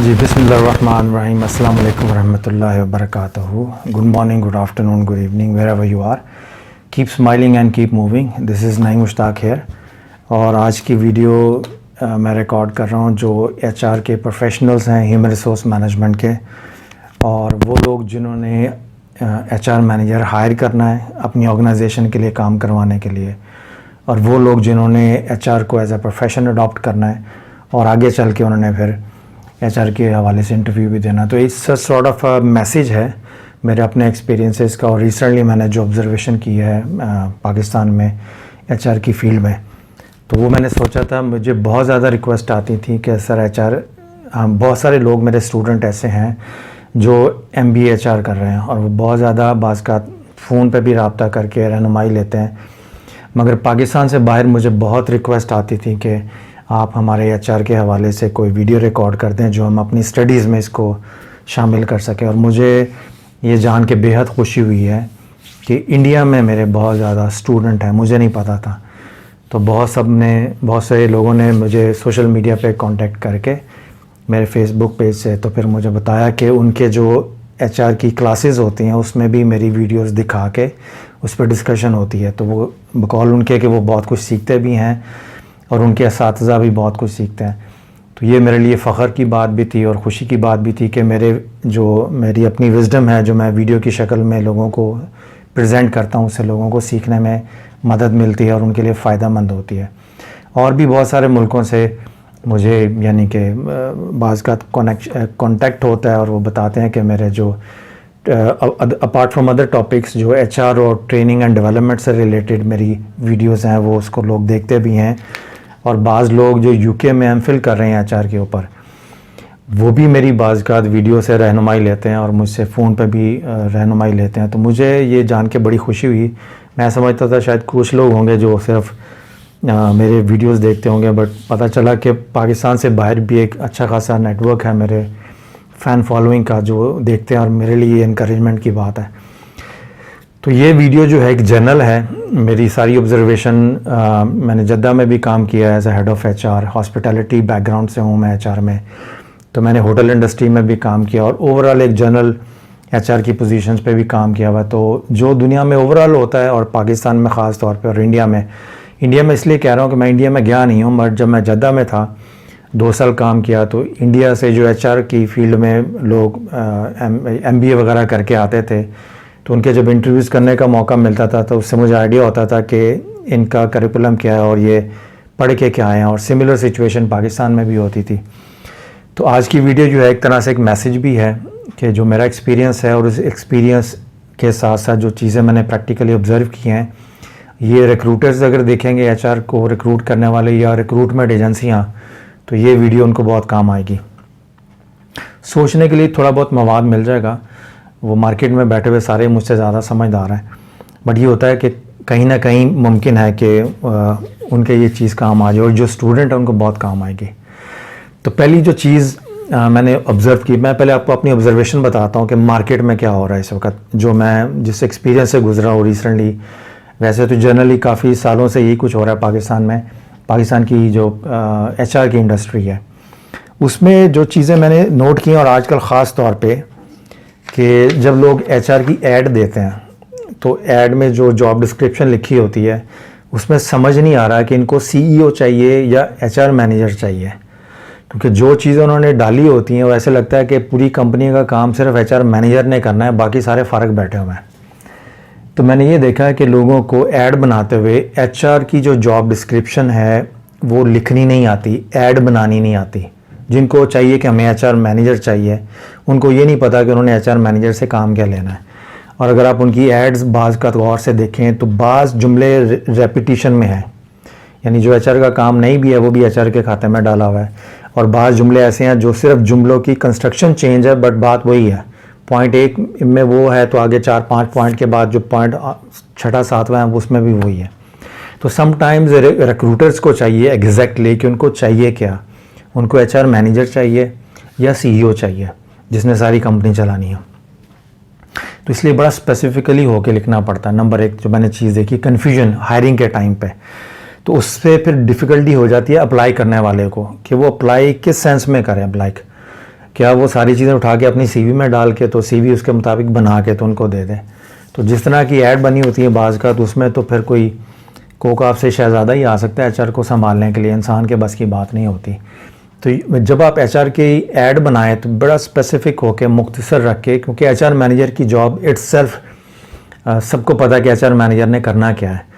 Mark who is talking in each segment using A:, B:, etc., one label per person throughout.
A: जी बिस्मिल्लाहिर्रहमानिर्रहीम अस्सलाम वालेकुम वरहमतुल्लाहि वबरकातुहू। Good morning, good afternoon, good evening, wherever you are. Keep smiling and keep moving. This is Naeem Mushtaq here. और आज की वीडियो मैं रिकॉर्ड कर रहा हूँ जो एचआर के प्रोफेशनल्स हैं, ह्यूमन रिसोर्स मैनेजमेंट के, और वो लोग जिन्होंने एचआर मैनेजर हायर करना है अपनी ऑर्गेनाइजेशन के लिए काम करवाने के लिए, और वो लोग जिन्होंने एचआर को एज अ प्रोफेशन अडॉप्ट करना है और आगे चल के उन्होंने फिर एचआर के हवाले से इंटरव्यू भी देना। तो इट्स सॉर्ट ऑफ मैसेज है मेरे अपने एक्सपीरियंसेस का। और रिसेंटली मैंने जो ऑब्जर्वेशन की है पाकिस्तान में एचआर की फील्ड में, तो वो मैंने सोचा था, मुझे बहुत ज़्यादा रिक्वेस्ट आती थी कि सर एचआर, बहुत सारे लोग मेरे स्टूडेंट ऐसे हैं जो एमबीए एचआर कर रहे हैं और वो बहुत ज़्यादा बाज़ का फ़ोन पे भी रब्ता करके रहनुमाई लेते हैं, मगर पाकिस्तान से बाहर मुझे बहुत रिक्वेस्ट आती थी कि आप हमारे एचआर के हवाले से कोई वीडियो रिकॉर्ड कर दें जो हम अपनी स्टडीज़ में इसको शामिल कर सकें। और मुझे ये जान के बेहद खुशी हुई है कि इंडिया में मेरे बहुत ज़्यादा स्टूडेंट हैं, मुझे नहीं पता था। तो बहुत सारे लोगों ने मुझे सोशल मीडिया पे कांटेक्ट करके मेरे फेसबुक पेज से तो फिर मुझे बताया कि उनके जो एचआर की क्लासेस होती हैं उसमें भी मेरी वीडियोस दिखा के उस पर डिस्कशन होती है। तो वो बकौल उनके कि वो बहुत कुछ सीखते भी हैं और उनके असातिज़ा भी बहुत कुछ सीखते हैं। तो ये मेरे लिए फ़ख्र की बात भी थी और ख़ुशी की बात भी थी कि मेरी अपनी विज़डम है जो मैं वीडियो की शक्ल में लोगों को प्रेजेंट करता हूँ, उससे लोगों को सीखने में मदद मिलती है और उनके लिए फ़ायदा मंद होती है। और भी बहुत सारे मुल्कों से मुझे यानी कि बाज़ का कॉन्टेक्ट होता है और वो बताते हैं कि मेरे जो अपार्ट फ्रॉम अदर टॉपिक्स जो एचआर और ट्रेनिंग एंड डेवलपमेंट से रिलेटेड मेरी वीडियोस हैं वो उसको लोग देखते भी हैं। और बाज़ लोग जो यूके में एमफिल कर रहे हैं एचआर के ऊपर, वो भी मेरी बाज़ का वीडियो से रहनुमाई लेते हैं और मुझसे फ़ोन पे भी रहनुमाई लेते हैं। तो मुझे ये जान के बड़ी खुशी हुई। मैं समझता था शायद कुछ लोग होंगे जो सिर्फ मेरे वीडियोस देखते होंगे, बट पता चला कि पाकिस्तान से बाहर भी एक अच्छा खासा नेटवर्क है मेरे फ़ैन फॉलोइंग का जो देखते हैं, और मेरे लिए इनकरेजमेंट की बात है। तो ये वीडियो जो है एक जर्नल है, मेरी सारी ऑब्जर्वेशन। मैंने जद्दा में भी काम किया है as a head of HR, hospitality background से हूँ मैं एचआर में, तो मैंने होटल इंडस्ट्री में भी काम किया और ओवरऑल एक जनरल एचआर की पोजीशंस पे भी काम किया हुआ। तो जो दुनिया में ओवरऑल होता है और पाकिस्तान में ख़ास तौर पे और इंडिया में इसलिए कह रहा हूँ कि मैं इंडिया में गया नहीं हूँ, बट जब मैं जद्दा में था 2 साल काम किया, तो इंडिया से जो एचआर की फील्ड में लोग एमबीए वगैरह करके आते थे, तो उनके जब इंटरव्यूज़ करने का मौका मिलता था तो उससे मुझे आइडिया होता था कि इनका करिकुलम क्या है और ये पढ़ के क्या आए हैं। और सिमिलर सिचुएशन पाकिस्तान में भी होती थी। तो आज की वीडियो जो है एक तरह से एक मैसेज भी है कि जो मेरा एक्सपीरियंस है और उस एक्सपीरियंस के साथ साथ जो चीज़ें मैंने प्रैक्टिकली ऑब्ज़र्व की हैं, ये रिक्रूटर्स अगर देखेंगे एचआर को रिक्रूट करने वाले या रिक्रूटमेंट एजेंसियाँ, तो ये वीडियो उनको बहुत काम आएगी। सोचने के लिए थोड़ा बहुत मवाद मिल जाएगा। वो मार्केट में बैठे हुए सारे मुझसे ज़्यादा समझदार हैं, बट ये होता है कि कहीं ना कहीं मुमकिन है कि उनके ये चीज़ काम आ जाए और जो स्टूडेंट है उनको बहुत काम आएगी। तो पहली जो चीज़ मैंने ऑब्ज़र्व की, मैं पहले आपको अपनी ऑब्जर्वेशन बताता हूँ कि मार्केट में क्या हो रहा है इस वक्त, जो मैं जिस एक्सपीरियंस से गुजरा हूँ रिसेंटली। वैसे तो जनरली काफ़ी सालों से यही कुछ हो रहा है पाकिस्तान में। पाकिस्तान की जो एचआर की इंडस्ट्री है उसमें जो चीज़ें मैंने नोट की और आजकल ख़ास तौर पे कि जब लोग एचआर की ऐड देते हैं तो ऐड में जो जॉब डिस्क्रिप्शन लिखी होती है उसमें समझ नहीं आ रहा कि इनको सीईओ चाहिए या एचआर मैनेजर चाहिए, क्योंकि जो चीज़ें उन्होंने डाली होती हैं वो ऐसे लगता है कि पूरी कंपनी का काम सिर्फ एचआर मैनेजर ने करना है, बाकी सारे फ़र्क बैठे हुए हैं। तो मैंने ये देखा है कि लोगों को ऐड बनाते हुए एचआर की जो जॉब डिस्क्रिप्शन है वो लिखनी नहीं आती, ऐड बनानी नहीं आती। जिनको चाहिए कि हमें एचआर मैनेजर चाहिए, उनको ये नहीं पता कि उन्होंने एचआर मैनेजर से काम क्या लेना है। और अगर आप उनकी एड्स बाज़ का गौर से देखें तो बाज़ जुमले रेपिटिशन में हैं, यानी जो एचआर का काम नहीं भी है वो भी एचआर के खाते में डाला हुआ है। और बाज़ जुमले ऐसे हैं जो सिर्फ जुमलों की कंस्ट्रक्शन चेंज है, बट बात वही है। पॉइंट 1 में वो है तो आगे 4-5 पॉइंट के बाद जो पॉइंट 6वां 7वां है उसमें भी वही है। तो समटाइम्स रिक्रूटर्स को चाहिए एग्जैक्टली कि उनको चाहिए क्या, उनको एचआर मैनेजर चाहिए या सीईओ चाहिए जिसने सारी कंपनी चलानी है। तो इसलिए बड़ा स्पेसिफिकली होके लिखना पड़ता है। नंबर 1 जो मैंने चीज़ देखी, कन्फ्यूजन हायरिंग के टाइम पे, तो उससे फिर डिफ़िकल्टी हो जाती है अप्लाई करने वाले को कि वो अप्लाई किस सेंस में करें। अप्लाई क्या वो सारी चीज़ें उठा के अपनी सीवी में डाल के तो सीवी उसके मुताबिक बना के तो उनको दे दें। तो जिस तरह की ऐड बनी होती है बाज़ का, तो उसमें तो फिर कोई कोका से शहज़ादा ही आ सकता है एचआर को संभालने के लिए, इंसान के बस की बात नहीं होती। तो जब आप एचआर की ऐड बनाएं तो बड़ा स्पेसिफिक होकर मुख्तसर रख के, क्योंकि एचआर मैनेजर की जॉब इट्सेल्फ सबको पता है कि एचआर मैनेजर ने करना क्या है।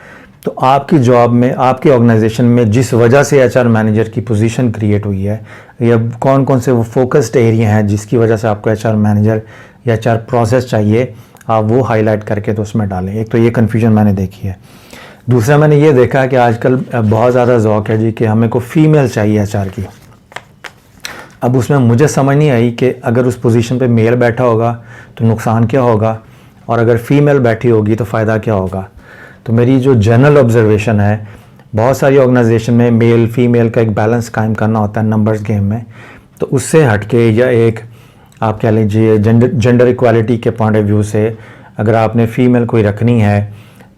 A: तो आपकी जॉब में, आपकी ऑर्गेनाइजेशन में जिस वजह से एचआर मैनेजर की पोजीशन क्रिएट हुई है, या कौन कौन से वो फोकस्ड एरिया हैं जिसकी वजह से आपको एचआर मैनेजर या एचआर प्रोसेस चाहिए, आप वो हाईलाइट करके तो उसमें डालें। एक तो ये कन्फ्यूजन मैंने देखी है। दूसरा मैंने ये देखा कि आजकल बहुत ज़्यादा ज़ौक है जी कि हमें को फ़ीमेल चाहिए एचआर की। अब उसमें मुझे समझ नहीं आई कि अगर उस पोजीशन पे मेल बैठा होगा तो नुकसान क्या होगा, और अगर फ़ीमेल बैठी होगी तो फ़ायदा क्या होगा। तो मेरी जो जनरल ऑब्जर्वेशन है, बहुत सारी ऑर्गेनाइजेशन में मेल फीमेल का एक बैलेंस कायम करना होता है नंबर्स गेम में, तो उससे हटके या एक आप कह लीजिए जेंडर इक्वालिटी के पॉइंट ऑफ व्यू से अगर आपने फ़ीमेल कोई रखनी है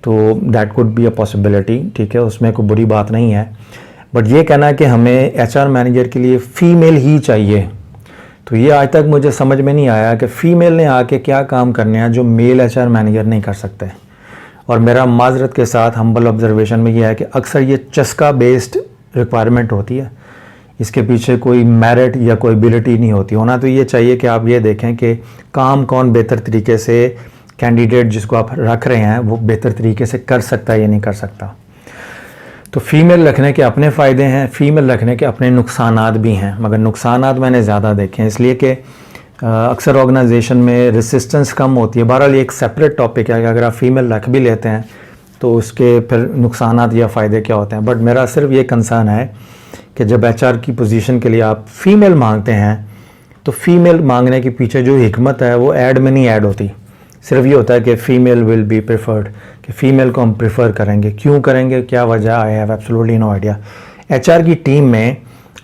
A: तो that could be a possibility, ठीक है, उसमें कोई बुरी बात नहीं है। बट ये कहना कि हमें एचआर मैनेजर के लिए फ़ीमेल ही चाहिए, तो ये आज तक मुझे समझ में नहीं आया कि फ़ीमेल ने आके क्या काम करने हैं जो मेल एचआर मैनेजर नहीं कर सकते। और मेरा माजरत के साथ हम्बल ऑब्जर्वेशन में यह है कि अक्सर ये चस्का बेस्ड रिक्वायरमेंट होती है, इसके पीछे कोई मेरिट या कोई एबिलिटी नहीं होती। होना तो ये चाहिए कि आप ये देखें कि काम कौन बेहतर तरीके से, कैंडिडेट जिसको आप रख रहे हैं वो बेहतर तरीके से कर सकता है या नहीं कर सकता। तो फ़ीमेल रखने के अपने फ़ायदे हैं, फ़ीमेल रखने के अपने नुकसानात भी हैं, मगर नुकसानात मैंने ज़्यादा देखे हैं, इसलिए कि अक्सर ऑर्गेनाइजेशन में रेसिस्टेंस कम होती है। बहरहाल ये एक सेपरेट टॉपिक है कि अगर आप फ़ीमेल रख भी लेते हैं तो उसके फिर नुकसानात या फ़ायदे क्या होते हैं। बट मेरा सिर्फ ये कंसर्न है कि जब एचआर की पोजीशन के लिए आप फ़ीमेल मांगते हैं तो फ़ीमेल मांगने के पीछे जो हिकमत है वो ऐड में नहीं ऐड होती। सिर्फ ये होता है कि फ़ीमेल विल बी प्रेफर्ड, कि फ़ीमेल को हम प्रेफर करेंगे। क्यों करेंगे, क्या वजह, I have absolutely no idea. HR की टीम में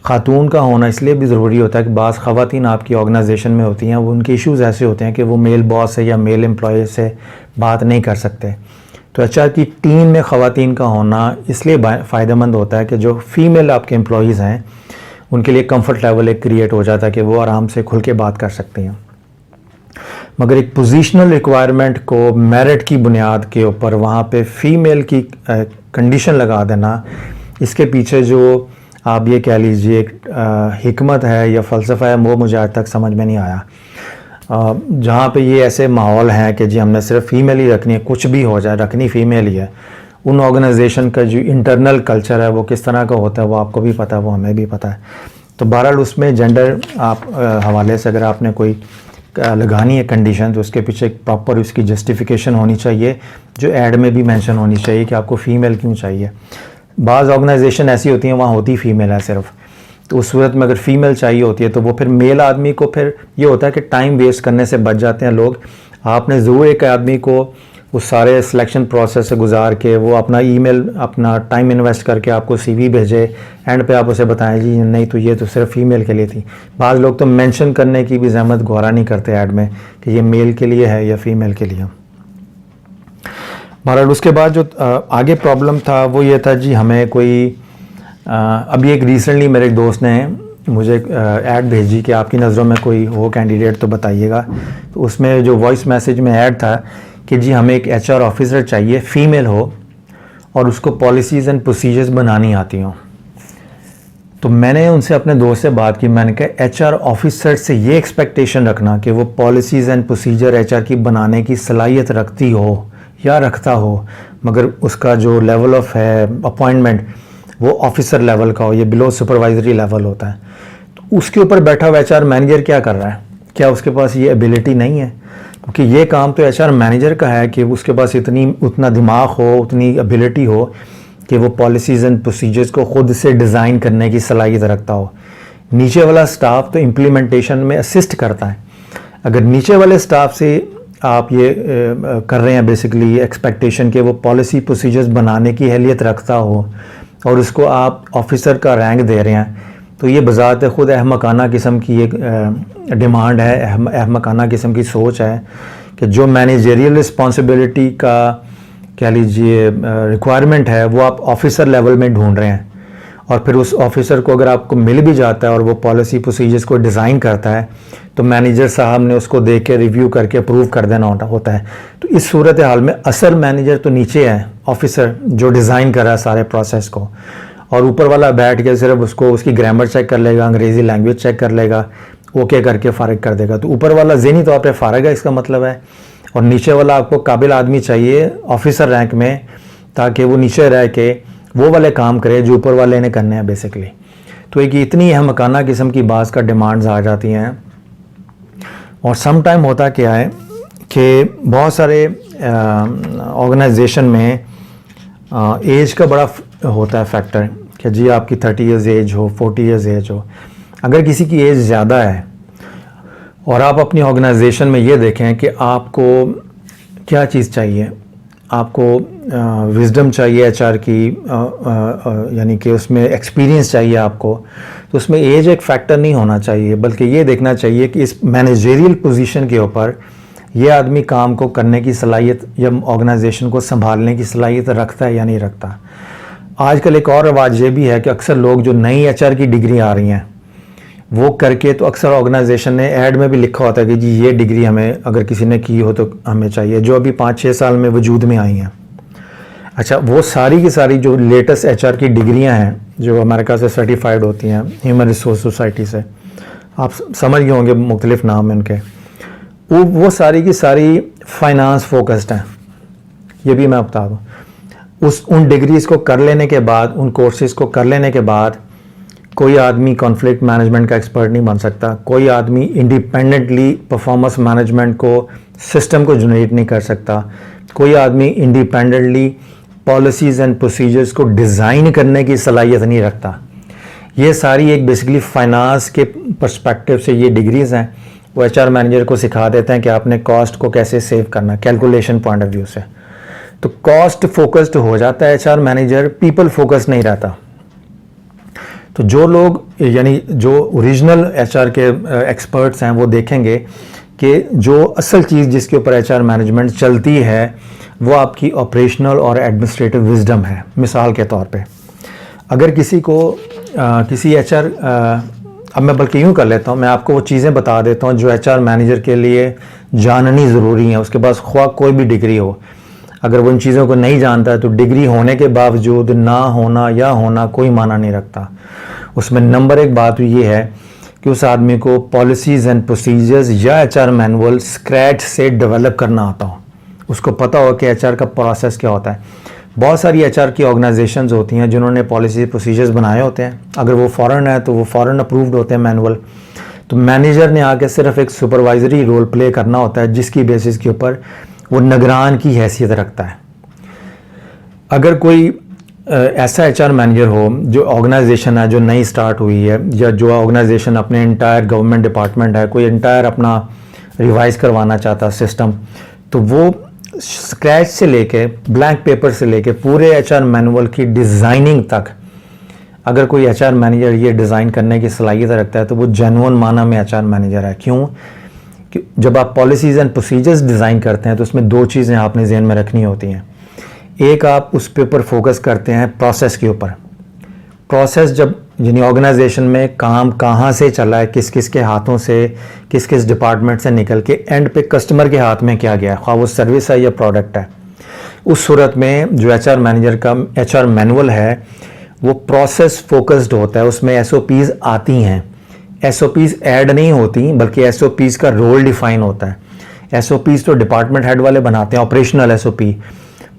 A: खातून का होना इसलिए भी ज़रूरी होता है कि बाज़ ख़वातीन आपकी ऑर्गेनाइजेशन में होती हैं, वो उनके इश्यूज़ ऐसे होते हैं कि वो मेल बॉस से या मेल एम्प्लॉय से बात नहीं कर सकते। तो एचआर की टीम में ख़वातीन का होना इसलिए फ़ायदेमंद होता है कि जो फ़ीमेल आपके एम्प्लॉयज़ हैं उनके लिए कंफर्ट लेवल एक क्रिएट हो जाता है कि वो आराम से खुल के बात कर सकते हैं। मगर एक पोजीशनल रिक्वायरमेंट को मेरिट की बुनियाद के ऊपर वहाँ पे फ़ीमेल की कंडीशन लगा देना, इसके पीछे जो आप ये कह लीजिए हिकमत है या फ़लसफ़ा है, वो मुझे आज तक समझ में नहीं आया। जहाँ पे ये ऐसे माहौल हैं कि जी हमने सिर्फ फ़ीमेल ही रखनी है, कुछ भी हो जाए रखनी फ़ीमेल ही है, उन ऑर्गेनाइजेशन का जो इंटरनल कल्चर है वो किस तरह का होता है वो आपको भी पता है, वो हमें भी पता है। तो बहरहाल उसमें जेंडर आप हवाले से अगर आपने कोई लगानी है कंडीशन तो उसके पीछे एक प्रॉपर उसकी जस्टिफिकेशन होनी चाहिए, जो ऐड में भी मेंशन होनी चाहिए कि आपको फ़ीमेल क्यों चाहिए। बाज़ ऑर्गेनाइजेशन ऐसी होती हैं वहाँ होती फ़ीमेल है सिर्फ, तो उस सूरत में अगर फ़ीमेल चाहिए होती है तो वो फिर मेल आदमी को फिर ये होता है कि टाइम वेस्ट करने से बच जाते हैं लोग। आपने ज़रूर एक आदमी को उस सारे सिलेक्शन प्रोसेस से गुजार के वो अपना ईमेल अपना टाइम इन्वेस्ट करके आपको सीवी भेजे, एंड पे आप उसे बताएं जी नहीं तो ये तो सिर्फ फ़ीमेल के लिए थी। बाज़ लोग तो मेंशन करने की भी ज़हमत गौरा नहीं करते ऐड में कि ये मेल के लिए है या फ़ीमेल के लिए। बहरहाल उसके बाद जो आगे प्रॉब्लम था वो ये था जी हमें कोई अभी एक रिसेंटली मेरे एक दोस्त ने मुझे ऐड भेजी कि आपकी नज़रों में कोई हो कैंडिडेट तो बताइएगा। तो उसमें जो वॉइस मैसेज में ऐड था कि जी हमें एक एचआर ऑफिसर चाहिए, फ़ीमेल हो और उसको पॉलिसीज़ एंड प्रोसीजर्स बनानी आती हों। तो मैंने उनसे अपने दोस्त से बात की, मैंने कहा एचआर ऑफिसर से ये एक्सपेक्टेशन रखना कि वो पॉलिसीज़ एंड प्रोसीजर एचआर की बनाने की सलाहियत रखती हो या रखता हो, मगर उसका जो लेवल ऑफ है अपॉइंटमेंट वो ऑफिसर लेवल का हो, ये बिलो सुपरवाइजरी लेवल होता है। तो उसके ऊपर बैठा हुआ एचआर मैनेजर क्या कर रहा है, क्या उसके पास ये एबिलिटी नहीं है? क्योंकि ये काम तो एचआर मैनेजर का है कि उसके पास उतना दिमाग हो, उतनी एबिलिटी हो कि वो पॉलिसीज़ एंड प्रोसीजर्स को ख़ुद से डिज़ाइन करने की सलाहियत रखता हो। नीचे वाला स्टाफ तो इम्प्लीमेंटेशन में असिस्ट करता है। अगर नीचे वाले स्टाफ से आप ये कर रहे हैं बेसिकली एक्सपेक्टेशन कि वो पॉलिसी प्रोसीजर्स बनाने की अहलियत रखता हो और उसको आप ऑफिसर का रैंक दे रहे हैं, तो ये बज़ात खुद अहमकाना किस्म की एक डिमांड है, अहमकाना किस्म की सोच है कि जो मैनेजरियल रिस्पॉन्सिबिलिटी का कह लीजिए रिक्वायरमेंट है वो आप ऑफिसर लेवल में ढूंढ रहे हैं। और फिर उस ऑफिसर को अगर आपको मिल भी जाता है और वो पॉलिसी प्रोसीजर्स को डिज़ाइन करता है तो मैनेजर साहब ने उसको देख के रिव्यू करके अप्रूव कर देना होता है। तो इस सूरत हाल में असल मैनेजर तो नीचे है, ऑफिसर जो डिज़ाइन कर रहा है सारे प्रोसेस को, और ऊपर वाला बैठ के सिर्फ उसको उसकी ग्रामर चेक कर लेगा, अंग्रेज़ी लैंग्वेज चेक कर लेगा, ओके करके फ़ारिग कर देगा। तो ऊपर वाला ज़हनी तौर पे फ़ारिग है, इसका मतलब है। और नीचे वाला आपको काबिल आदमी चाहिए ऑफिसर रैंक में, ताकि वो नीचे रह के वो वाले काम करे जो ऊपर वाले ने करने हैं बेसिकली। तो एक इतनी अहमकाना किस्म की बात का डिमांड्स आ जाती हैं। और सम टाइम होता क्या है कि बहुत सारे ऑर्गेनाइजेशन में एज का बड़ा होता है फैक्टर कि जी आपकी 30 ईयर्स एज हो, 40 ईयर्स एज हो। अगर किसी की एज ज़्यादा है और आप अपनी ऑर्गेनाइजेशन में ये देखें कि आपको क्या चीज़ चाहिए, आपको विजडम चाहिए एचआर की, यानी कि उसमें एक्सपीरियंस चाहिए आपको, तो उसमें एज एक फैक्टर नहीं होना चाहिए, बल्कि ये देखना चाहिए कि इस मैनेजरियल पोजीशन के ऊपर ये आदमी काम को करने की सलाहियत या ऑर्गेनाइजेशन को संभालने की सलाहियत रखता है या नहीं रखता। आजकल एक और रवाज ये भी है कि अक्सर लोग जो नई एचआर की डिग्री आ रही हैं वो करके, तो अक्सर ऑर्गेनाइजेशन ने ऐड में भी लिखा होता है कि जी ये डिग्री हमें अगर किसी ने की हो तो हमें चाहिए, जो अभी 5-6 साल में वजूद में आई हैं। अच्छा, वो सारी की सारी जो लेटेस्ट एचआर की डिग्रियां हैं जो अमेरिका से सर्टिफाइड होती हैं ह्यूमन रिसोर्स सोसाइटी से, आप समझ गए होंगे मुख्तलिफ नाम इनके, वो सारी की सारी फाइनेंस फोकस्ड हैं। ये भी मैं बता दूँ, उन डिग्रीज़ को कर लेने के बाद, उन कोर्सेज़ को कर लेने के बाद कोई आदमी कॉन्फ्लिक्ट मैनेजमेंट का एक्सपर्ट नहीं बन सकता, कोई आदमी इंडिपेंडेंटली परफॉर्मेंस मैनेजमेंट को, सिस्टम को जनरेट नहीं कर सकता, कोई आदमी इंडिपेंडेंटली पॉलिसीज़ एंड प्रोसीजर्स को डिज़ाइन करने की सलाहियत नहीं रखता। ये सारी एक बेसिकली फाइनेंस के पर्सपेक्टिव से ये डिग्रीज़ हैं, वो एचआर मैनेजर को सिखा देते हैं कि आपने कॉस्ट को कैसे सेव करना, कैलकुलेशन पॉइंट ऑफ व्यू से। तो कॉस्ट फोकस्ड हो जाता है एचआर मैनेजर, पीपल फोकस नहीं रहता। तो जो लोग, यानी जो ओरिजिनल एचआर के एक्सपर्ट्स हैं, वो देखेंगे कि जो असल चीज़ जिसके ऊपर एचआर मैनेजमेंट चलती है वो आपकी ऑपरेशनल और एडमिनिस्ट्रेटिव विजडम है। मिसाल के तौर पे अगर किसी को किसी एचआर, अब मैं बल्कि यूँ कर लेता हूँ, मैं आपको वो चीज़ें बता देता हूँ जो एचआर मैनेजर के लिए जाननी ज़रूरी है। उसके पास ख्वाह कोई भी डिग्री हो, अगर वो इन चीज़ों को नहीं जानता है तो डिग्री होने के बावजूद ना होना या होना कोई माना नहीं रखता। उसमें नंबर एक बात ये है कि उस आदमी को पॉलिसीज़ एंड प्रोसीजर्स या एचआर मैनुअल स्क्रैच से डेवलप करना आता हो, उसको पता हो कि एचआर का प्रोसेस क्या होता है। बहुत सारी एचआर की ऑर्गेनाइजेशंस होती हैं जिन्होंने पॉलिसी प्रोसीजर्स बनाए होते हैं, अगर वो फॉरेन है तो वो फॉरेन अप्रूव्ड होते हैं मैनुअल। तो मैनेजर ने आके सिर्फ एक सुपरवाइजरी रोल प्ले करना होता है, जिसकी बेसिस के ऊपर वो निगरान की हैसियत रखता है। अगर कोई ऐसा एचआर मैनेजर हो जो ऑर्गेनाइजेशन है जो नई स्टार्ट हुई है, या जो ऑर्गेनाइजेशन अपने इंटायर गवर्नमेंट डिपार्टमेंट है, कोई इंटायर अपना रिवाइज करवाना चाहता सिस्टम, तो वो स्क्रैच से लेके, ब्लैंक पेपर से लेके पूरे एचआर मैनुअल की डिज़ाइनिंग तक अगर कोई एचआर मैनेजर ये डिज़ाइन करने की सलाहियत रखता है तो वो जेन्युइन माना में एचआर मैनेजर है। क्यों? कि जब आप पॉलिसीज़ एंड प्रोसीजर्स डिज़ाइन करते हैं तो उसमें दो चीज़ें आपने ज़हन में रखनी होती हैं। एक, आप उस पे ऊपर फोकस करते हैं प्रोसेस के ऊपर। प्रोसेस जब, यानी ऑर्गेनाइजेशन में काम कहाँ से चला है, किस किस के हाथों से, किस किस डिपार्टमेंट से निकल के एंड पे कस्टमर के हाथ में क्या गया है, ख्वाह वो सर्विस है या प्रोडक्ट है। उस सूरत में जो एचआर मैनेजर का एचआर मैनुअल है वो प्रोसेस फोकस्ड होता है, उसमें एसओपीज़ आती हैं। एसओपीज़ ऐड नहीं होती बल्कि एसओपीज़ का रोल डिफाइन होता है। एसओपीज़ तो डिपार्टमेंट हेड वाले बनाते हैं, ऑपरेशनल एसओपी,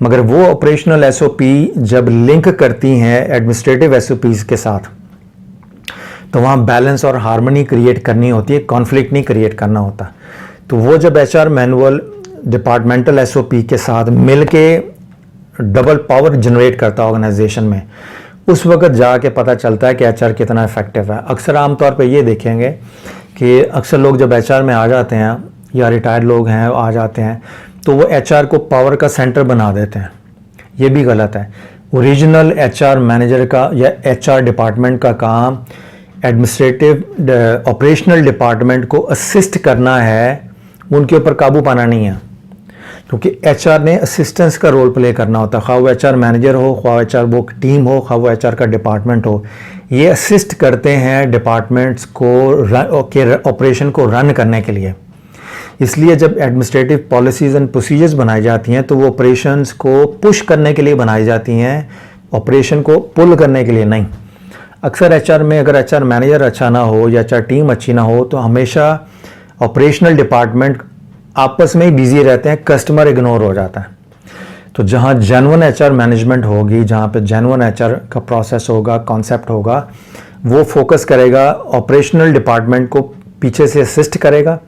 A: मगर वो ऑपरेशनल एसओपी जब लिंक करती हैं एडमिनिस्ट्रेटिव एसओपीज़ के साथ तो वहाँ बैलेंस और हार्मनी क्रिएट करनी होती है, कॉन्फ्लिक्ट नहीं क्रिएट करना होता। तो वो जब एचआर मैनुअल डिपार्टमेंटल एसओपी के साथ मिलके डबल पावर जनरेट करता है ऑर्गेनाइजेशन में, उस वक्त जाके पता चलता है कि एचआर कितना इफेक्टिव है। अक्सर आमतौर पे ये देखेंगे कि अक्सर लोग जब एचआर में आ जाते हैं या रिटायर्ड लोग हैं आ जाते हैं तो वो एचआर को पावर का सेंटर बना देते हैं। ये भी गलत है। ओरिजिनल एचआर मैनेजर का या एचआर डिपार्टमेंट का काम एडमिनिस्ट्रेटिव ऑपरेशनल डिपार्टमेंट को असिस्ट करना है, उनके ऊपर काबू पाना नहीं है। क्योंकि एचआर ने असिस्टेंस का रोल प्ले करना होता है, खा वो एचआर मैनेजर हो, खा एचआर वो टीम हो, खा वो एचआर का डिपार्टमेंट हो, ये असिस्ट करते हैं डिपार्टमेंट्स को के ऑपरेशन को रन करने के लिए। इसलिए जब एडमिनिस्ट्रेटिव पॉलिसीज़ एंड प्रोसीजर्स बनाई जाती हैं तो वो ऑपरेशंस को पुश करने के लिए बनाई जाती हैं, ऑपरेशन को पुल करने के लिए नहीं। अक्सर एचआर में अगर एचआर मैनेजर अच्छा ना हो या एचआर टीम अच्छी ना हो तो हमेशा ऑपरेशनल डिपार्टमेंट आपस में ही बिजी रहते हैं, कस्टमर इग्नोर हो जाता है। तो जहाँ जेन्युइन एचआर मैनेजमेंट होगी, जहाँ पे जेन्युइन एचआर का प्रोसेस होगा, कॉन्सेप्ट होगा, वो फोकस करेगा ऑपरेशनल डिपार्टमेंट को पीछे से असिस्ट करेगा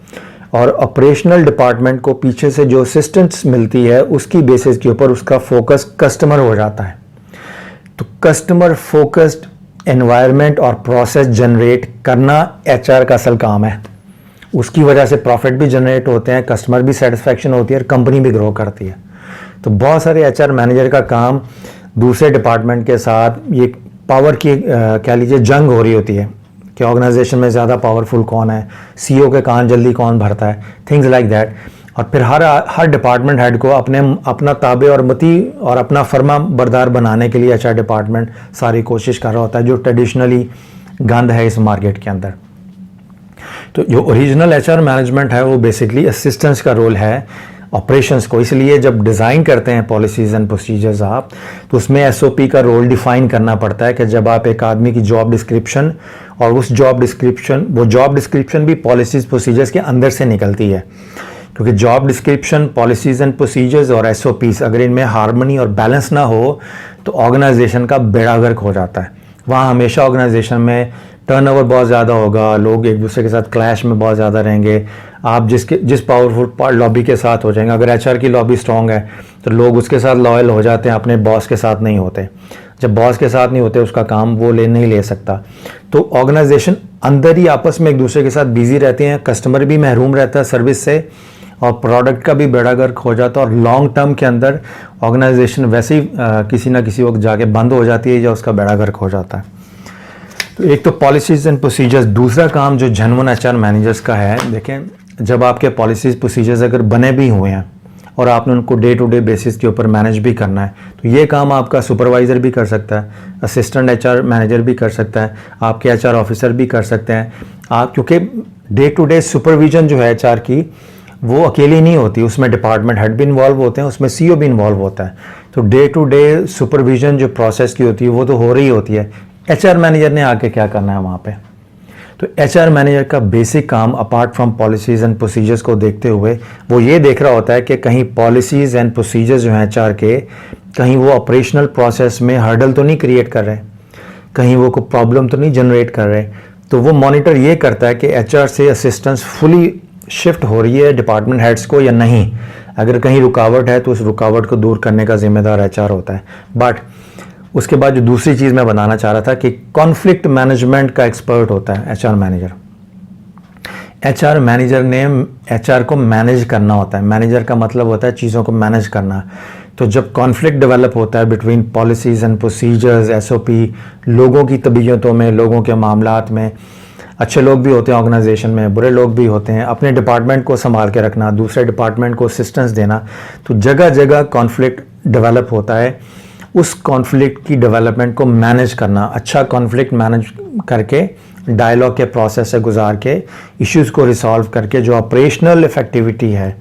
A: और ऑपरेशनल डिपार्टमेंट को पीछे से जो असिस्टेंस मिलती है उसकी बेसिस के ऊपर उसका फोकस कस्टमर हो जाता है। तो कस्टमर फोकस्ड एनवायरनमेंट और प्रोसेस जनरेट करना एचआर का असल काम है। उसकी वजह से प्रॉफिट भी जनरेट होते हैं, कस्टमर भी सेटिस्फैक्शन होती है और कंपनी भी ग्रो करती है। तो बहुत सारे एचआर मैनेजर का काम दूसरे डिपार्टमेंट के साथ ये पावर की कह लीजिए जंग हो रही होती है कि ऑर्गेनाइजेशन में ज़्यादा पावरफुल कौन है, सीईओ के कान जल्दी कौन भरता है, थिंग्स लाइक दैट। और फिर हर डिपार्टमेंट हेड को अपना ताबे और मती और अपना फर्मा बरदार बनाने के लिए एचआर डिपार्टमेंट सारी कोशिश कर रहा होता है, जो ट्रेडिशनली गंद है इस मार्केट के अंदर। तो जो ओरिजिनल एचआर मैनेजमेंट है वो बेसिकली असिस्टेंस का रोल है ऑपरेशंस को। इसलिए जब डिज़ाइन करते हैं पॉलिसीज़ एंड प्रोसीजर्स आप, तो उसमें एसओपी का रोल डिफाइन करना पड़ता है कि जब आप एक आदमी की जॉब डिस्क्रिप्शन और उस जॉब डिस्क्रिप्शन भी पॉलिसीज़ प्रोसीजर्स के अंदर से निकलती है, क्योंकि job description, policies and procedures और एसओपीज़ अगर इनमें हार्मनी और बैलेंस ना हो तो ऑर्गेनाइजेशन का बेड़ा गर्क हो जाता है। वहाँ हमेशा ऑर्गेनाइजेशन में टर्नओवर बहुत ज़्यादा होगा, लोग एक दूसरे के साथ क्लैश में बहुत ज़्यादा रहेंगे। आप जिस पावरफुल लॉबी के साथ हो जाएंगे, अगर एचआर की लॉबी स्ट्रॉन्ग है तो लोग उसके साथ लॉयल हो जाते हैं, अपने बॉस के साथ नहीं होते। जब बॉस के साथ नहीं होते उसका काम वो नहीं ले सकता। तो ऑर्गेनाइजेशन अंदर ही आपस में एक दूसरे के साथ बिजी रहते हैं, कस्टमर भी महरूम रहता है सर्विस से और प्रोडक्ट का भी बेड़ा गर्क हो जाता है और लॉन्ग टर्म के अंदर ऑर्गेनाइजेशन वैसे ही किसी ना किसी वक्त जाके बंद हो जाती है या उसका बेड़ा गर्क हो जाता है। तो एक तो पॉलिसीज़ एंड प्रोसीजर्स। दूसरा काम जो जेन्युइन एचआर मैनेजर्स का है, देखें जब आपके पॉलिसीज़ प्रोसीजर्स अगर बने भी हुए हैं और आपने उनको डे टू डे बेसिस के ऊपर मैनेज भी करना है, तो ये काम आपका सुपरवाइज़र भी कर सकता है, असिस्टेंट एचआर मैनेजर भी कर सकता है, आपके एचआर ऑफिसर भी कर सकते हैं आप, क्योंकि डे टू डे सुपरविजन जो है एचआर की वो अकेली नहीं होती, उसमें डिपार्टमेंट हेड भी इन्वॉल्व होते हैं, उसमें सीईओ भी इन्वॉल्व होता है। तो डे टू डे सुपरविजन जो प्रोसेस की होती है वो तो हो रही होती है। एचआर मैनेजर ने आके क्या करना है वहाँ पे? तो एचआर मैनेजर का बेसिक काम apart from policies and procedures को देखते हुए वो ये देख रहा होता है कि कहीं पॉलिसीज़ एंड प्रोसीजर्स जो हैं एचआर के, कहीं वो ऑपरेशनल प्रोसेस में हर्डल तो नहीं क्रिएट कर रहे, कहीं वो कोई प्रॉब्लम तो नहीं जनरेट कर रहे। तो वो मॉनिटर ये करता है कि एचआर से असिस्टेंस फुली शिफ्ट हो रही है डिपार्टमेंट हेड्स को या नहीं। अगर कहीं रुकावट है तो उस रुकावट को दूर करने का जिम्मेदार एचआर होता है। बट उसके बाद जो दूसरी चीज़ मैं बताना चाह रहा था कि कॉन्फ्लिक्ट मैनेजमेंट का एक्सपर्ट होता है एचआर मैनेजर। एचआर मैनेजर ने एचआर को मैनेज करना होता है। मैनेजर का मतलब होता है चीज़ों को मैनेज करना। तो जब कॉन्फ्लिक्ट डेवलप होता है between policies and procedures, SOP, लोगों की तबीयतों में, लोगों के मामलात में, अच्छे लोग भी होते हैं ऑर्गेनाइजेशन में, बुरे लोग भी होते हैं, अपने डिपार्टमेंट को संभाल के रखना, दूसरे डिपार्टमेंट को असिस्टेंस देना, तो जगह जगह कॉन्फ्लिक्ट डेवलप होता है। उस कॉन्फ्लिक्ट की डेवलपमेंट को मैनेज करना, अच्छा कॉन्फ्लिक्ट मैनेज करके डायलॉग के प्रोसेस से गुजार के इश्यूज़ को रिसॉल्व करके जो ऑपरेशनल इफेक्टिविटी है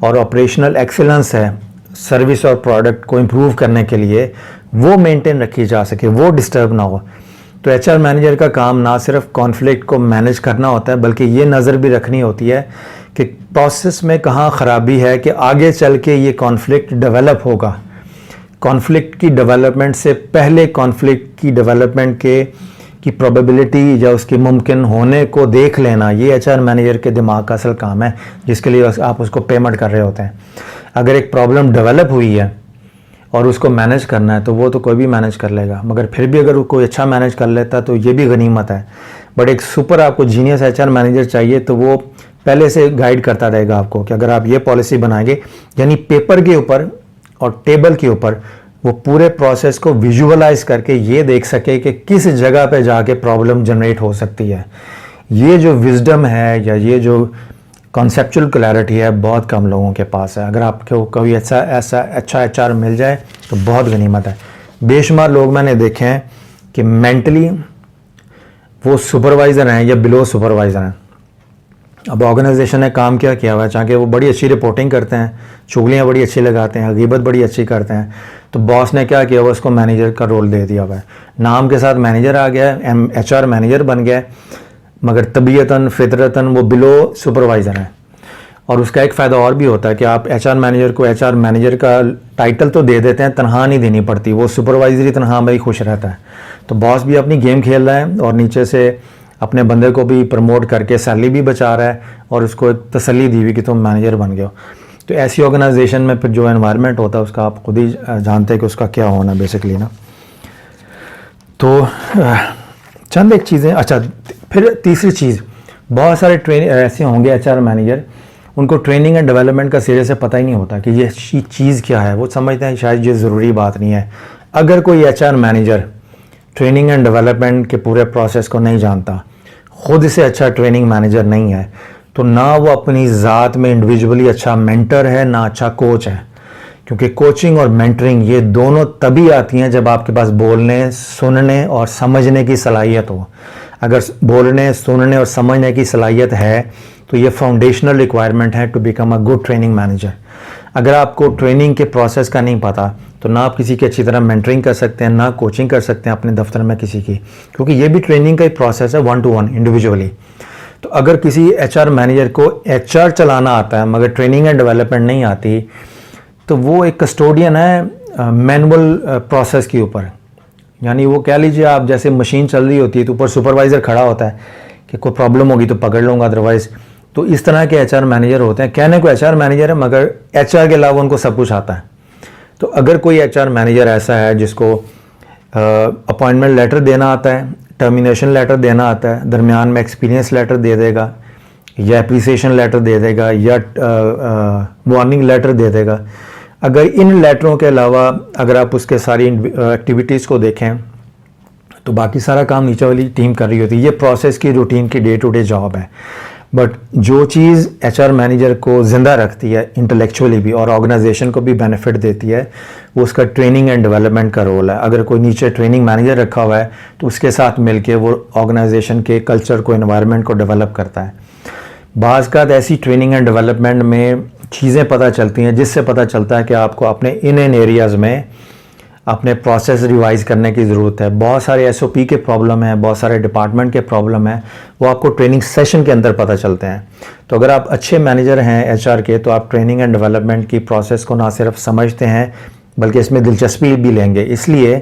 A: और ऑपरेशनल एक्सीलेंस है सर्विस और प्रोडक्ट को इम्प्रूव करने के लिए, वो मेंटेन रखी जा सके, वो डिस्टर्ब ना हो। तो एचआर मैनेजर का काम ना सिर्फ कॉन्फ्लिक्ट को मैनेज करना होता है बल्कि ये नज़र भी रखनी होती है कि प्रोसेस में कहाँ ख़राबी है कि आगे चल के ये कॉन्फ्लिक्ट डेवलप होगा। कॉन्फ्लिक्ट की डेवलपमेंट से पहले कॉन्फ्लिक्ट की डेवलपमेंट की प्रोबेबिलिटी या उसके मुमकिन होने को देख लेना, ये एचआर मैनेजर के दिमाग का असल काम है, जिसके लिए आप उसको पेमेंट कर रहे होते हैं। अगर एक प्रॉब्लम डेवलप हुई है और उसको मैनेज करना है तो वो तो कोई भी मैनेज कर लेगा, मगर फिर भी अगर कोई अच्छा मैनेज कर लेता तो ये भी गनीमत है। बट एक सुपर आपको जीनियस एचआर मैनेजर चाहिए तो वो पहले से गाइड करता रहेगा आपको कि अगर आप ये पॉलिसी बनाएंगे, यानी पेपर के ऊपर और टेबल के ऊपर वो पूरे प्रोसेस को विजुअलाइज करके ये देख सके कि किस जगह पे जाके प्रॉब्लम जनरेट हो सकती है। ये जो विजडम है या ये जो कॉन्सेप्चुअल क्लैरिटी है बहुत कम लोगों के पास है। अगर आपको कोई ऐसा अच्छा HR मिल जाए तो बहुत गनीमत है। बेशुमार लोग मैंने देखे हैं कि मेंटली वो सुपरवाइज़र हैं या बिलो सुपरवाइज़र हैं। अब ऑर्गेनाइजेशन ने काम क्या किया हुआ है, चाहे वो बड़ी अच्छी रिपोर्टिंग करते हैं, चुगलियाँ बड़ी अच्छी लगाते हैं, गीबत बड़ी अच्छी करते हैं, तो बॉस ने क्या किया हुआ, उसको मैनेजर का रोल दे दिया हुआ है। नाम के साथ मैनेजर आ गया है, HR मैनेजर बन गया है, मगर तबीयतन फितरतन वो बिलो सुपरवाइज़र हैं। और उसका एक फ़ायदा और भी होता है कि आप HR मैनेजर को HR मैनेजर का टाइटल तो दे देते हैं, तनख्वाह नहीं देनी पड़ती, वो सुपरवाइजरी तनख्वाह में ही खुश रहता है। तो बॉस भी अपनी गेम खेल रहा है और नीचे से अपने बंदे को भी प्रमोट करके सैलरी भी बचा रहा है और उसको एक तसल्ली दी हुई कि तुम मैनेजर बन गए हो। तो ऐसी ऑर्गेनाइजेशन में फिर जो एनवायरनमेंट होता है उसका आप खुद ही जानते हैं कि उसका क्या होना बेसिकली ना। तो चंद एक चीज़ें। अच्छा, फिर तीसरी चीज़, बहुत सारे ऐसे होंगे HR मैनेजर, उनको ट्रेनिंग एंड डेवलपमेंट का सिरे से पता ही नहीं होता कि ये चीज़ क्या है। वो समझते हैं शायद ये ज़रूरी बात नहीं है। अगर कोई HR manager training and development के पूरे प्रोसेस को नहीं जानता, ख़ुद से अच्छा ट्रेनिंग मैनेजर नहीं है, तो ना वो अपनी ज़ात में इंडिविजुअली अच्छा मेंटर है, ना अच्छा कोच है। क्योंकि कोचिंग और मेंटरिंग ये दोनों तभी आती हैं जब आपके पास बोलने, सुनने और समझने की सलाहियत हो। अगर बोलने, सुनने और समझने की सलाहियत है तो ये फाउंडेशनल रिक्वायरमेंट है to become a good training manager. अगर आपको ट्रेनिंग के प्रोसेस का नहीं पता तो ना आप किसी की अच्छी तरह मेंटरिंग कर सकते हैं, ना कोचिंग कर सकते हैं अपने दफ्तर में किसी की, क्योंकि ये भी ट्रेनिंग का ही प्रोसेस है 1 to 1 इंडिविजुअली। तो अगर किसी HR मैनेजर को HR चलाना आता है मगर ट्रेनिंग एंड डेवलपमेंट नहीं आती, तो वो एक कस्टोडियन है मैनुअल प्रोसेस के ऊपर। यानी वो कह लीजिए आप जैसे मशीन चल रही होती है तो ऊपर सुपरवाइज़र खड़ा होता है कि कोई प्रॉब्लम होगी तो पकड़ लूँगा, अदरवाइज़। तो इस तरह के HR मैनेजर होते हैं। कहने को HR मैनेजर है मगर HR के अलावा उनको सब कुछ आता है। तो अगर कोई HR मैनेजर ऐसा है जिसको अपॉइंटमेंट लेटर देना आता है, टर्मिनेशन लेटर देना आता है, दरमियान में एक्सपीरियंस लेटर दे देगा या अप्रिसिएशन लेटर दे देगा या वार्निंग लेटर दे देगा, अगर इन लेटरों के अलावा अगर आप उसके सारी एक्टिविटीज़ को देखें तो बाकी सारा काम नीचे वाली टीम कर रही होती है। ये प्रोसेस की रूटीन की डे टू डे जॉब है। बट जो चीज़ HR मैनेजर को ज़िंदा रखती है इंटेलेक्चुअली भी और ऑर्गेनाइजेशन को भी बेनिफिट देती है, वो उसका ट्रेनिंग एंड डेवलपमेंट का रोल है। अगर कोई नीचे ट्रेनिंग मैनेजर रखा हुआ है तो उसके साथ मिलके वो ऑर्गेनाइजेशन के कल्चर को, एनवायरनमेंट को डेवलप करता है। बाज़ का ऐसी ट्रेनिंग एंड डेवलपमेंट में चीज़ें पता चलती हैं जिससे पता चलता है कि आपको अपने इन एरियाज़ में अपने प्रोसेस रिवाइज करने की ज़रूरत है। बहुत सारे SOP के प्रॉब्लम है, बहुत सारे डिपार्टमेंट के प्रॉब्लम है, वो आपको ट्रेनिंग सेशन के अंदर पता चलते हैं। तो अगर आप अच्छे मैनेजर हैं HR के, तो आप ट्रेनिंग एंड डेवलपमेंट की प्रोसेस को ना सिर्फ समझते हैं बल्कि इसमें दिलचस्पी भी लेंगे। इसलिए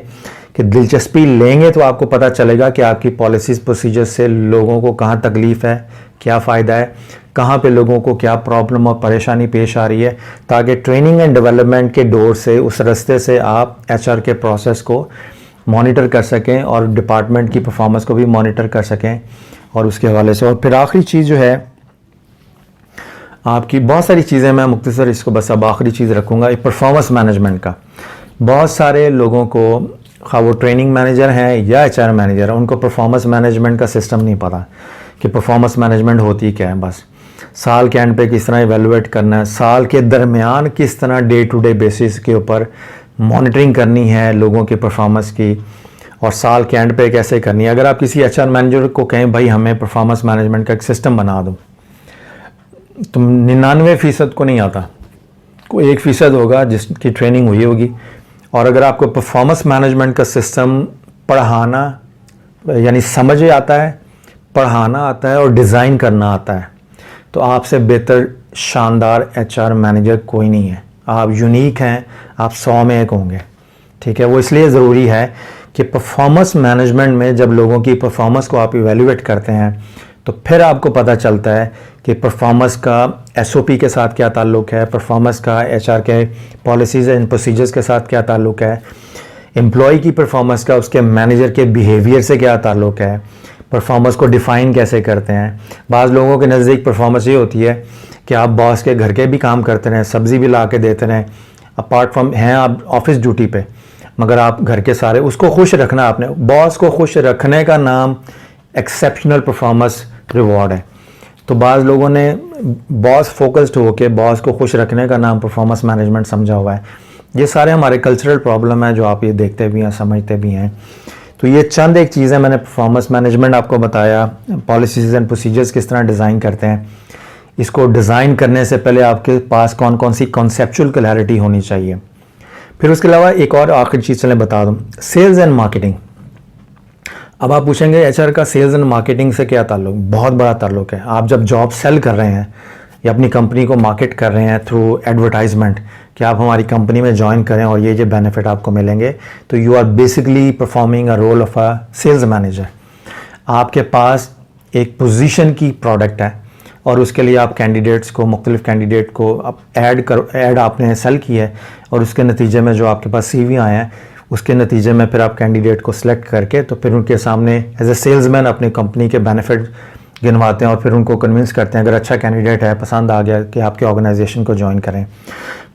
A: कि दिलचस्पी लेंगे तो आपको पता चलेगा कि आपकी पॉलिसीज़ प्रोसीजर्स से लोगों को कहाँ तकलीफ़ है, क्या फ़ायदा है, कहाँ पे लोगों को क्या प्रॉब्लम और परेशानी पेश आ रही है, ताकि ट्रेनिंग एंड डेवलपमेंट के डोर से, उस रास्ते से आप HR के प्रोसेस को मॉनिटर कर सकें और डिपार्टमेंट की परफॉर्मेंस को भी मॉनिटर कर सकें। और उसके हवाले से, और फिर आखिरी चीज़ जो है आपकी, बहुत सारी चीज़ें मैं मुख्तसर इसको बस अब आखिरी चीज़ रखूँगा, परफॉर्मेंस मैनेजमेंट का। बहुत सारे लोगों को, खा वो ट्रेनिंग मैनेजर हैं या HR मैनेजर हैं, उनको परफॉर्मेंस मैनेजमेंट का सिस्टम नहीं पता कि परफॉर्मेंस मैनेजमेंट होती क्या है। बस साल के एंड पे किस तरह इवेलुएट करना है, साल के दरमियान किस तरह डे टू डे बेसिस के ऊपर मॉनिटरिंग करनी है लोगों की परफॉर्मेंस की, और साल के एंड पे कैसे करनी है। अगर आप किसी HR मैनेजर को कहें भाई हमें परफॉर्मेंस मैनेजमेंट का एक सिस्टम बना दो, तो 99% को नहीं आता, कोई 1% होगा जिसकी ट्रेनिंग हुई होगी। और अगर आपको परफॉर्मेंस मैनेजमेंट का सिस्टम पढ़ाना यानी समझ आता है, पढ़ाना आता है और डिज़ाइन करना आता है, तो आपसे बेहतर शानदार HR मैनेजर कोई नहीं है। आप यूनिक हैं, आप 100 में एक होंगे। ठीक है, वो इसलिए ज़रूरी है कि परफॉर्मेंस मैनेजमेंट में जब लोगों की परफॉर्मेंस को आप इवेल्युएट करते हैं तो फिर आपको पता चलता है कि परफॉर्मेंस का SOP के साथ क्या ताल्लुक़ है, परफॉर्मेंस का HR के पॉलिसीज़ एंड प्रोसीजर्स के साथ क्या ताल्लुक़ है, एम्प्लॉय की परफॉर्मेंस का उसके मैनेजर के बिहेवियर से क्या ताल्लुक़ है, परफॉर्मेंस को डिफ़ाइन कैसे करते हैं। बाज़ लोगों के नज़दीक परफॉर्मेंस ये होती है कि आप बॉस के घर के भी काम करते रहें, सब्ज़ी भी ला के देते रहें, अपार्ट फ्रॉम हैं आप ऑफिस ड्यूटी पे, मगर आप घर के सारे, उसको खुश रखना, आपने बॉस को खुश रखने का नाम एक्सेप्शनल परफॉर्मेंस रिवॉर्ड है। तो बाज़ लोगों ने बॉस फोकस्ड होके बॉस को खुश रखने का नाम परफॉर्मेंस मैनेजमेंट समझा हुआ है। ये सारे हमारे कल्चरल प्रॉब्लम है जो आप ये देखते भी हैं, समझते भी हैं। तो ये चंद एक चीज़ें मैंने परफॉर्मेंस मैनेजमेंट आपको बताया, पॉलिसीज़ एंड प्रोसीजर्स किस तरह डिज़ाइन करते हैं। इसको डिज़ाइन करने से पहले आपके पास कौन कौन सी कॉन्सेप्चुअल क्लैरिटी होनी चाहिए। फिर उसके अलावा एक और आखिरी चीज़ चलें बता दूँ, सेल्स एंड मार्केटिंग। अब आप पूछेंगे एचआर का सेल्स एंड मार्केटिंग से क्या ताल्लुक? बहुत बड़ा ताल्लुक है। आप जब जॉब सेल कर रहे हैं या अपनी कंपनी को मार्केट कर रहे हैं थ्रू एडवर्टाइजमेंट कि आप हमारी कंपनी में ज्वाइन करें और ये बेनिफिट आपको मिलेंगे, तो you are basically performing a role of a sales manager. आपके पास एक पोजीशन की प्रोडक्ट है और उसके लिए आप कैंडिडेट्स को, मुख्तलिफ कैंडिडेट को आप ऐड आपने सेल की है और उसके नतीजे में जो आपके पास सीवी आए हैं उसके नतीजे में फिर आप कैंडिडेट को सिलेक्ट करके तो फिर उनके सामने एज ए सेल्समैन अपनी कंपनी के बेनिफिट गिनवाते हैं और फिर उनको कन्विंस करते हैं अगर अच्छा कैंडिडेट है, पसंद आ गया, कि आपके ऑर्गेनाइजेशन को ज्वाइन करें।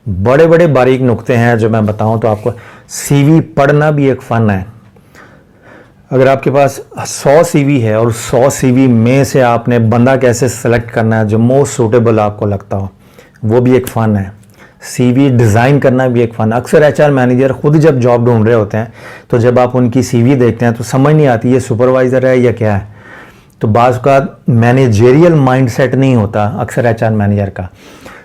A: बड़े बड़े बारीक नुक्ते हैं जो मैं बताऊं तो आपको। सीवी पढ़ना भी एक फ़न है। अगर आपके पास 100 सीवी है और 100 सीवी में से आपने बंदा कैसे सेलेक्ट करना है जो मोस्ट सूटेबल आपको लगता हो, वो भी एक फ़न है। सीवी डिज़ाइन करना भी एक फ़न। अक्सर एचआर मैनेजर खुद जब जॉब ढूंढ रहे होते हैं तो जब आप उनकी सीवी देखते हैं तो समझ नहीं आती ये सुपरवाइज़र है या क्या है। तो बाज़ का मैनेजेरियल माइंडसेट नहीं होता अक्सर एचआर मैनेजर का।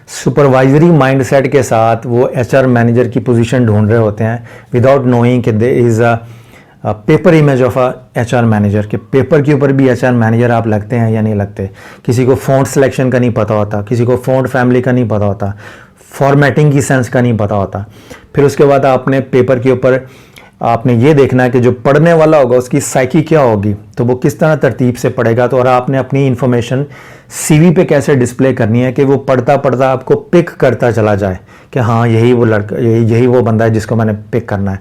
A: सुपरवाइजरी माइंडसेट के साथ वो एचआर मैनेजर की पोजीशन ढूंढ रहे होते हैं विदाउट नोइंग कि there is a paper image of a HR manager, के पेपर के ऊपर भी एचआर मैनेजर आप लगते हैं या नहीं लगते। किसी को फ़ॉन्ट सिलेक्शन का नहीं पता होता, किसी को फ़ॉन्ट फैमिली का नहीं पता होता, फॉर्मेटिंग की सेंस का नहीं पता होता। फिर उसके बाद आपने पेपर के ऊपर आपने ये देखना है कि जो पढ़ने वाला होगा उसकी साइकी क्या होगी, तो वो किस तरह तरतीब से पढ़ेगा। तो और आपने अपनी इन्फॉर्मेशन सीवी पे कैसे डिस्प्ले करनी है कि वो पढ़ता पढ़ता आपको पिक करता चला जाए कि हाँ यही वो लड़का, यही वो बंदा है जिसको मैंने पिक करना है।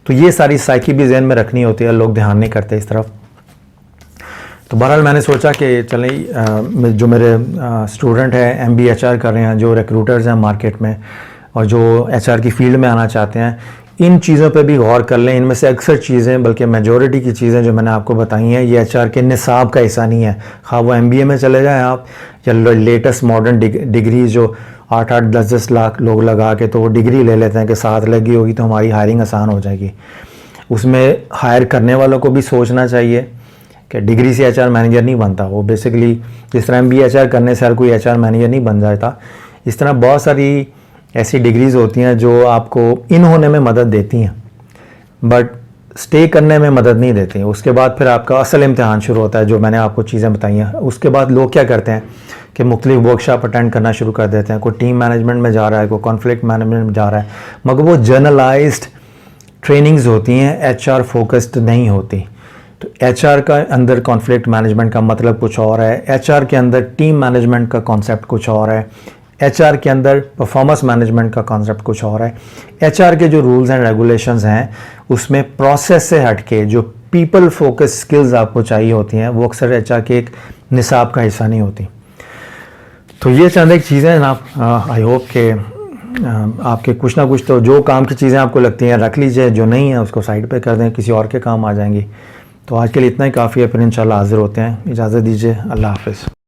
A: तो ये सारी साइकी भी जहन में रखनी होती है, लोग ध्यान नहीं करते इस तरफ। तो बहरहाल मैंने सोचा कि चलें जो मेरे स्टूडेंट हैं MBA HR कर रहे हैं, जो रिक्रूटर्स हैं मार्केट में और जो HR की फील्ड में आना चाहते हैं, इन चीज़ों पे भी गौर कर लें। इनमें से अक्सर चीज़ें, बल्कि मेजॉरिटी की चीज़ें जो मैंने आपको बताई हैं, ये HR के निसाब का हिस्सा नहीं है। हाँ वो MBA में चले जाएँ आप या लेटेस्ट मॉडर्न डिग्री जो 8-8, 10-10 लाख लोग लगा के तो वो डिग्री ले लेते हैं कि साथ लगी होगी तो हमारी हायरिंग आसान हो जाएगी। उसमें हायर करने वालों को भी सोचना चाहिए कि डिग्री से HR मैनेजर नहीं बनता। वो बेसिकली जिस तरह MBA HR करने से हर कोई HR मैनेजर नहीं बन जाता, इस तरह बहुत सारी ऐसी डिग्रीज़ होती हैं जो आपको इन होने में मदद देती हैं बट स्टे करने में मदद नहीं देती हैं। उसके बाद फिर आपका असल इम्तिहान शुरू होता है, जो मैंने आपको चीज़ें बताई हैं। उसके बाद लोग क्या करते हैं कि मुख्तलिफ वर्कशॉप अटेंड करना शुरू कर देते हैं। कोई टीम मैनेजमेंट में जा रहा है, कोई कॉन्फ्लिक्ट मैनेजमेंट में जा रहा है, मगर वो जर्नलाइज्ड ट्रेनिंग्स होती हैं, HR फोकस्ड नहीं होती। तो HR का अंदर कॉन्फ्लिक्ट मैनेजमेंट का मतलब कुछ और है, HR के अंदर टीम मैनेजमेंट का कॉन्सेप्ट कुछ और है, HR के अंदर परफॉर्मेंस मैनेजमेंट का कॉन्सेप्ट कुछ और है। HR के जो रूल्स एंड रेगुलेशंस हैं उसमें प्रोसेस से हटके जो पीपल फोकस स्किल्स आपको चाहिए होती हैं वो अक्सर HR के एक निसाब का हिस्सा नहीं होती। तो ये चंद एक चीज़ें ना, आई होप के आपके कुछ ना कुछ तो जो काम की चीज़ें आपको लगती हैं रख लीजिए, जो नहीं है उसको साइड पे कर दें, किसी और के काम आ जाएंगी। तो आज के लिए इतना ही काफ़ी है, फिर इंशाल्लाह हाजिर होते हैं। इजाज़त दीजिए, अल्लाह हाफ़िज़।